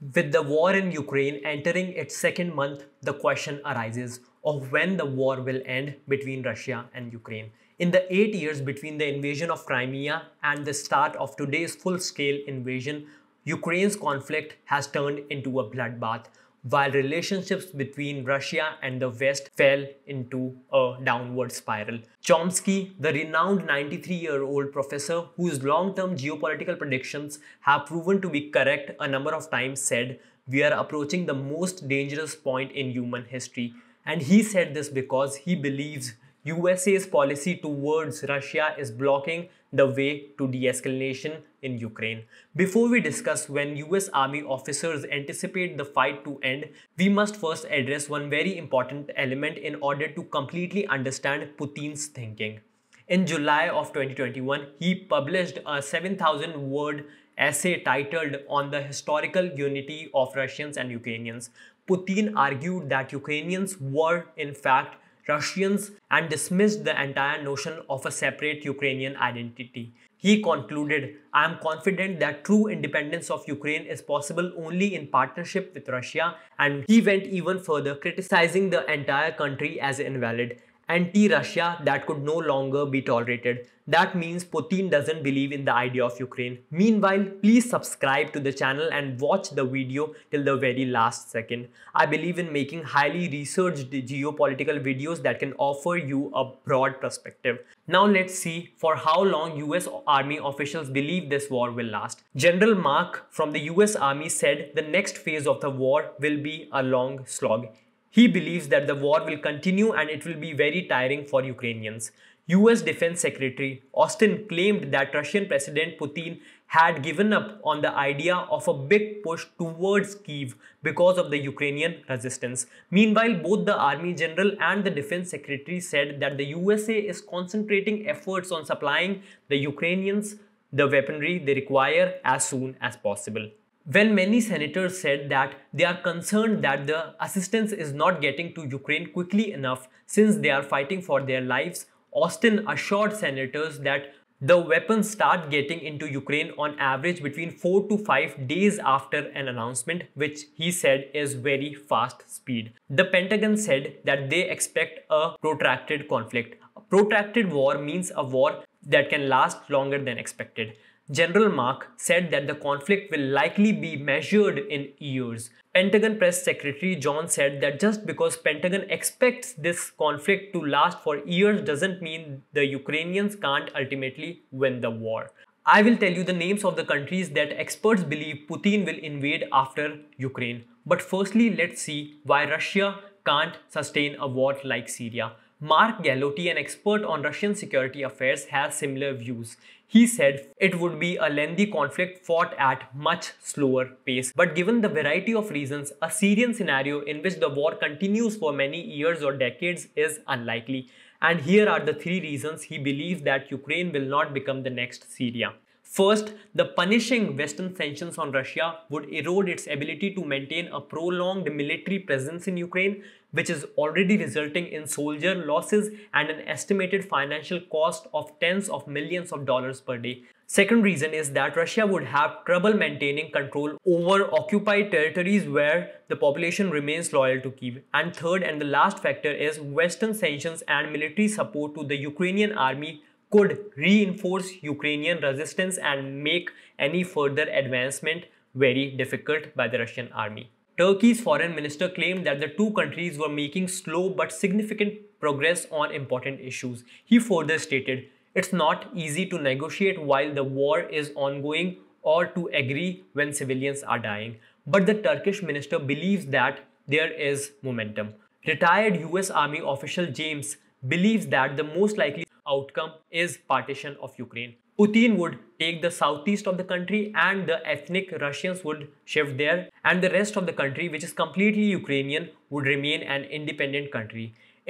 With the war in Ukraine entering its second month, the question arises of when the war will end between Russia and Ukraine. In the 8 years between the invasion of Crimea and the start of today's full-scale invasion, Ukraine's conflict has turned into a bloodbath, while relationships between Russia and the West fell into a downward spiral. Chomsky, the renowned 93-year-old professor whose long-term geopolitical predictions have proven to be correct a number of times, said, "We are approaching the most dangerous point in human history." And he said this because he believes USA's policy towards Russia is blocking the way to de-escalation in Ukraine. Before we discuss when US Army officers anticipate the fight to end, we must first address one very important element in order to completely understand Putin's thinking. In July of 2021, he published a 7,000-word essay titled "On the Historical Unity of Russians and Ukrainians." Putin argued that Ukrainians were, in fact, Russians and dismissed the entire notion of a separate Ukrainian identity. He concluded, "I am confident that true independence of Ukraine is possible only in partnership with Russia," and he went even further, criticizing the entire country as invalid, anti-Russia that could no longer be tolerated. That means Putin doesn't believe in the idea of Ukraine. Meanwhile, please subscribe to the channel and watch the video till the very last second. I believe in making highly researched geopolitical videos that can offer you a broad perspective. Now let's see for how long US Army officials believe this war will last. General Mark from the US Army said the next phase of the war will be a long slog. He believes that the war will continue and it will be very tiring for Ukrainians. US Defense Secretary Austin claimed that Russian President Putin had given up on the idea of a big push towards Kyiv because of the Ukrainian resistance. Meanwhile, both the Army General and the Defense Secretary said that the USA is concentrating efforts on supplying the Ukrainians the weaponry they require as soon as possible. When many senators said that they are concerned that the assistance is not getting to Ukraine quickly enough since they are fighting for their lives, Austin assured senators that the weapons start getting into Ukraine on average between 4 to 5 days after an announcement, which he said is very fast speed. The Pentagon said that they expect a protracted conflict. A protracted war means a war that can last longer than expected. General Mark said that the conflict will likely be measured in years. Pentagon Press Secretary John said that just because Pentagon expects this conflict to last for years doesn't mean the Ukrainians can't ultimately win the war. I will tell you the names of the countries that experts believe Putin will invade after Ukraine. But firstly, let's see why Russia can't sustain a war like Syria. Mark Galeotti, an expert on Russian security affairs, has similar views. He said it would be a lengthy conflict fought at much slower pace. But given the variety of reasons, a Syrian scenario in which the war continues for many years or decades is unlikely. And here are the 3 reasons he believes that Ukraine will not become the next Syria. First, the punishing Western sanctions on Russia would erode its ability to maintain a prolonged military presence in Ukraine, which is already resulting in soldier losses and an estimated financial cost of tens of millions of dollars per day. Second reason is that Russia would have trouble maintaining control over occupied territories where the population remains loyal to Kyiv. And third and the last factor is Western sanctions and military support to the Ukrainian army could reinforce Ukrainian resistance and make any further advancement very difficult by the Russian army. Turkey's foreign minister claimed that the two countries were making slow but significant progress on important issues. He further stated, "It's not easy to negotiate while the war is ongoing or to agree when civilians are dying." But the Turkish minister believes that there is momentum. Retired US Army official James believes that the most likely outcome is partition of Ukraine. Putin would take the southeast of the country and the ethnic Russians would shift there, and the rest of the country, which is completely Ukrainian, would remain an independent country.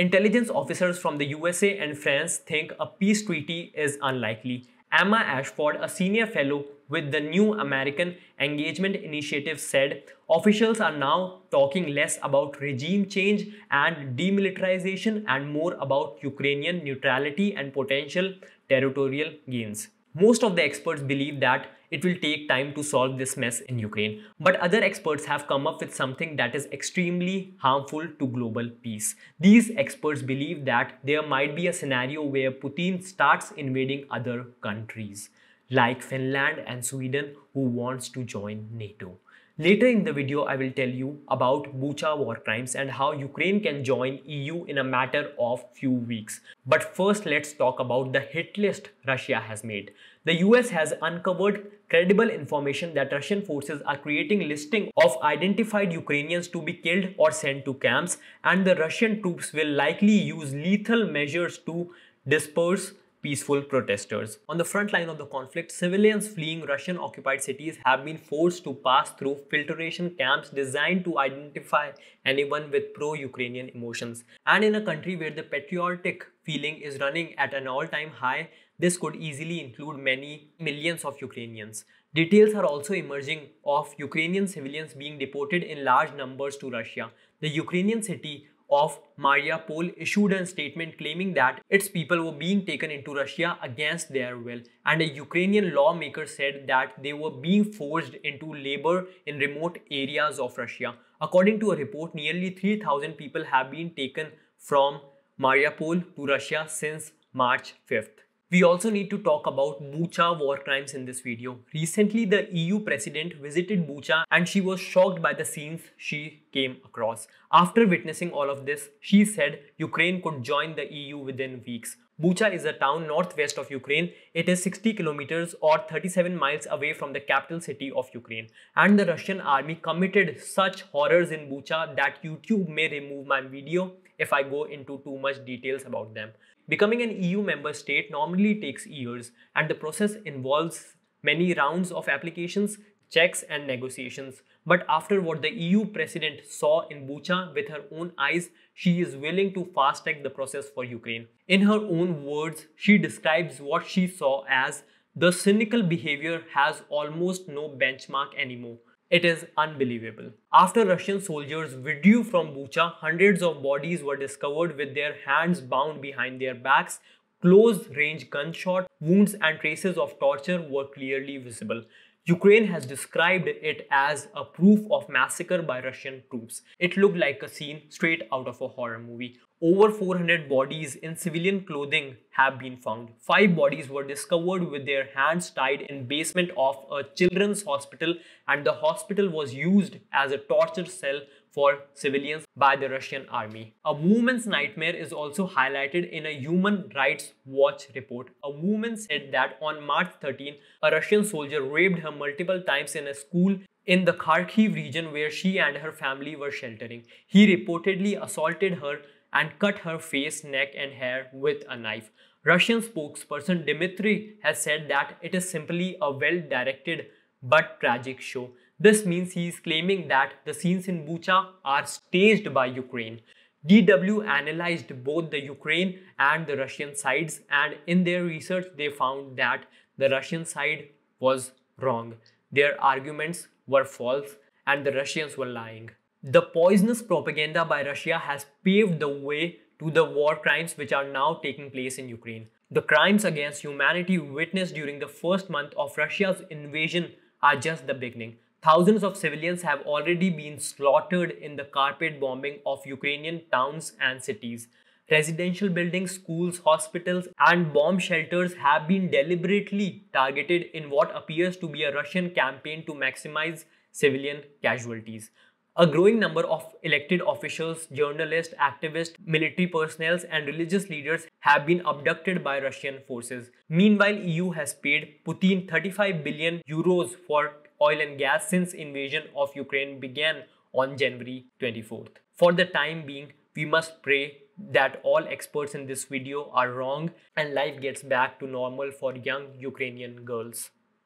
Intelligence officers from the USA and France think a peace treaty is unlikely. Emma Ashford, a senior fellow with the New American Engagement Initiative, said officials are now talking less about regime change and demilitarization and more about Ukrainian neutrality and potential territorial gains. Most of the experts believe that it will take time to solve this mess in Ukraine, but other experts have come up with something that is extremely harmful to global peace. These experts believe that there might be a scenario where Putin starts invading other countries, like Finland and Sweden, who wants to join NATO. Later in the video, I will tell you about Bucha war crimes and how Ukraine can join EU in a matter of few weeks. But first, let's talk about the hit list Russia has made. The US has uncovered credible information that Russian forces are creating listing of identified Ukrainians to be killed or sent to camps, and the Russian troops will likely use lethal measures to disperse peaceful protesters. On the front line of the conflict, civilians fleeing Russian-occupied cities have been forced to pass through filtration camps designed to identify anyone with pro-Ukrainian emotions. And in a country where the patriotic feeling is running at an all-time high, this could easily include many millions of Ukrainians. Details are also emerging of Ukrainian civilians being deported in large numbers to Russia. The Ukrainian city of Mariupol issued a statement claiming that its people were being taken into Russia against their will, and a Ukrainian lawmaker said that they were being forced into labor in remote areas of Russia. According to a report, nearly 3,000 people have been taken from Mariupol to Russia since March 5th. We also need to talk about Bucha war crimes in this video. Recently, the EU president visited Bucha and she was shocked by the scenes she came across. After witnessing all of this, she said Ukraine could join the EU within weeks. Bucha is a town northwest of Ukraine. It is 60 kilometers or 37 miles away from the capital city of Ukraine. And the Russian army committed such horrors in Bucha that YouTube may remove my video if I go into too much details about them. Becoming an EU member state normally takes years, and the process involves many rounds of applications, checks and negotiations. But after what the EU president saw in Bucha with her own eyes, she is willing to fast-track the process for Ukraine. In her own words, she describes what she saw as the cynical behavior has almost no benchmark anymore. It is unbelievable. After Russian soldiers withdrew from Bucha, hundreds of bodies were discovered with their hands bound behind their backs. Close-range gunshot wounds and traces of torture were clearly visible. Ukraine has described it as a proof of massacre by Russian troops. It looked like a scene straight out of a horror movie. Over 400 bodies in civilian clothing have been found. 5 bodies were discovered with their hands tied in basement of a children's hospital, and the hospital was used as a torture cell for civilians by the Russian army. A woman's nightmare is also highlighted in a Human Rights Watch report. A woman said that on March 13, a Russian soldier raped her multiple times in a school in the Kyiv region where she and her family were sheltering. He reportedly assaulted her and cut her face, neck and hair with a knife. Russian spokesperson Dmitry has said that it is simply a well-directed but tragic show. This means he is claiming that the scenes in Bucha are staged by Ukraine. DW analyzed both the Ukraine and the Russian sides, and in their research they found that the Russian side was wrong. Their arguments were false and the Russians were lying. The poisonous propaganda by Russia has paved the way to the war crimes which are now taking place in Ukraine. The crimes against humanity witnessed during the first month of Russia's invasion are just the beginning. Thousands of civilians have already been slaughtered in the carpet bombing of Ukrainian towns and cities. Residential buildings, schools, hospitals, and bomb shelters have been deliberately targeted in what appears to be a Russian campaign to maximize civilian casualties. A growing number of elected officials, journalists, activists, military personnel, and religious leaders have been abducted by Russian forces. Meanwhile, EU has paid Putin 35 billion euros for oil and gas since invasion of Ukraine began on January 24th. For the time being, we must pray that all experts in this video are wrong and life gets back to normal for young Ukrainian girls.